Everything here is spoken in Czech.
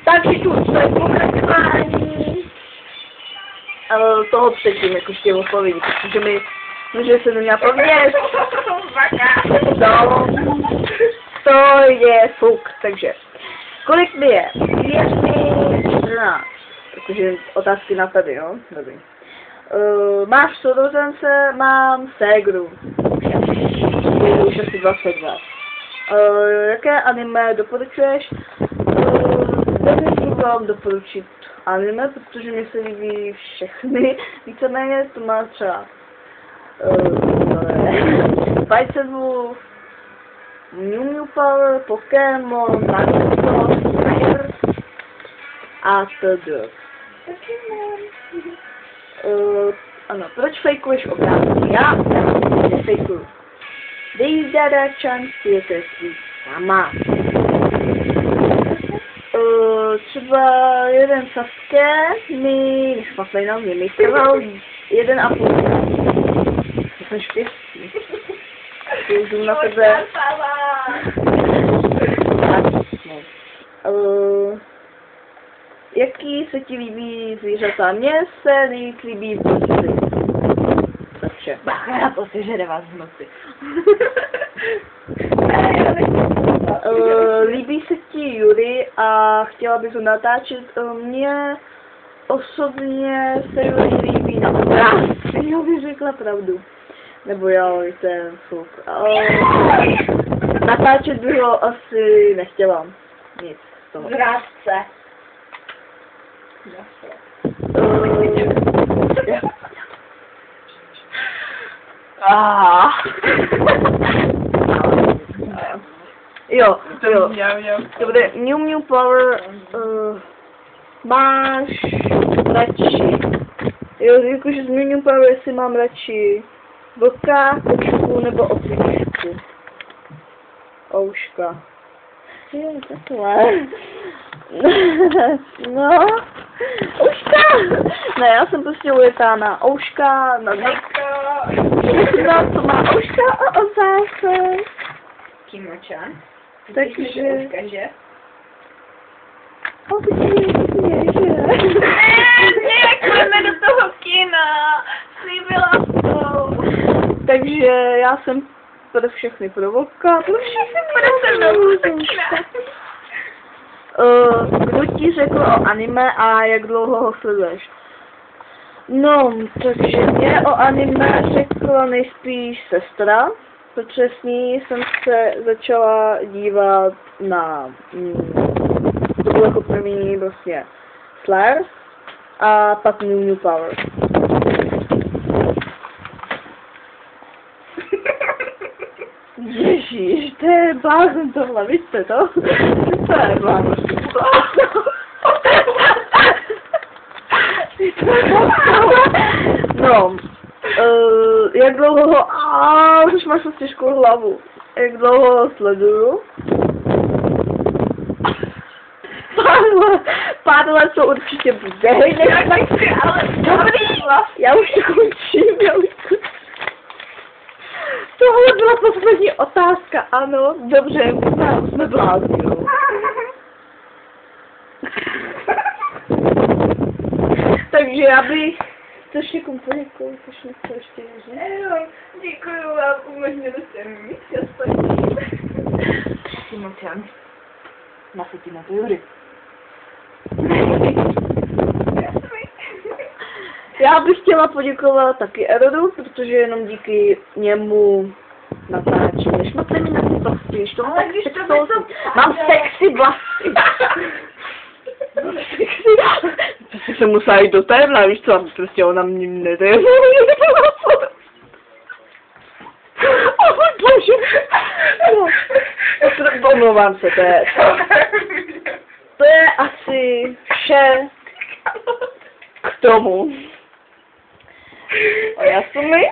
Takže tu jsme pokračování toho předtím, jako ještě odpovědí, protože že se neměla povědět. No, to je fuk, takže. Kolik mi je? Je mi 14. Protože otázky na tady, jo? Dobrý. Máš sourozence, mám ségru. Už asi 22. Jaké anime doporučuješ? Nemůžu vám doporučit anime, protože mi se líbí všechny. Víceméně to má třeba Fight Wolf, Mew Mew Power, Pokémon, Naruto, Fire a td. Ano, proč fejkuješ obrázky? Já nefejkuju. Dej Dada-chan si je kreslí sama. Třeba jeden Sasuke mi, než Maslejna mi trval 1,5. Já jsem štěstí. Jdu na tebe. Jaký se ti líbí zvířata? Mně se nejvíc líbí vlci. Takže. Bacha, to si žere vás v noci. Líbí se ti Yuri a chtěla bych ho natáčet. Mně osobně se Yuri líbí na obrázky, já bych řekla pravdu. Nebo jo, víte, fuk. Natáčet bych ho asi nechtěla. Nic z toho. Vrátce. Jo. To bude Mew Mew Power. Máš radši. Jo, jakože z Mew Mew Power, jestli mám radši vlka, kočku nebo opičku. Ouška. Je, takhle. No. Ouška! Ne, já jsem prostě ujetá na ouška, na co má ouška a ocásek. Kimo-chan. Takže... Ouška, že? Jak půjdeme do toho kina. Slíbila to. Takže já jsem pro všechny pro vlka, pro všechny kdo ti řekl o anime a jak dlouho ho sleduješ? No, takže mě o anime řekla nejspíš sestra, protože s ní jsem se začala dívat na, to bylo jako první vlastně Slayer a pak Mew Mew Power. Ježíš, to je blázen tohle, víte to? To je blázen. No, jak dlouho ho... už máš prostě těžkou hlavu. Jak dlouho ho sleduju? Pár let to určitě bude. Ale dobrý. Já už končím. Tohle byla poslední otázka, ano, dobře, jsme blázni, no. Takže já bych... Chceš někomu poděkovat, chceš něco ještě říct? Děkuju vám, umožnili jste mi mít Kimo-chan. Nasytí na to Yuri. Já bych chtěla poděkovat taky Erodu, protože jenom díky němu natáčím. Než máte mi na ty vlasy, když to mám tak sexy. Mám sexy vlasy. To si se musela jít do téhle, víš co, prostě ona mě nejde. O můj bože. No, omlouvám se, to je asi vše k tomu. A já jsem mi?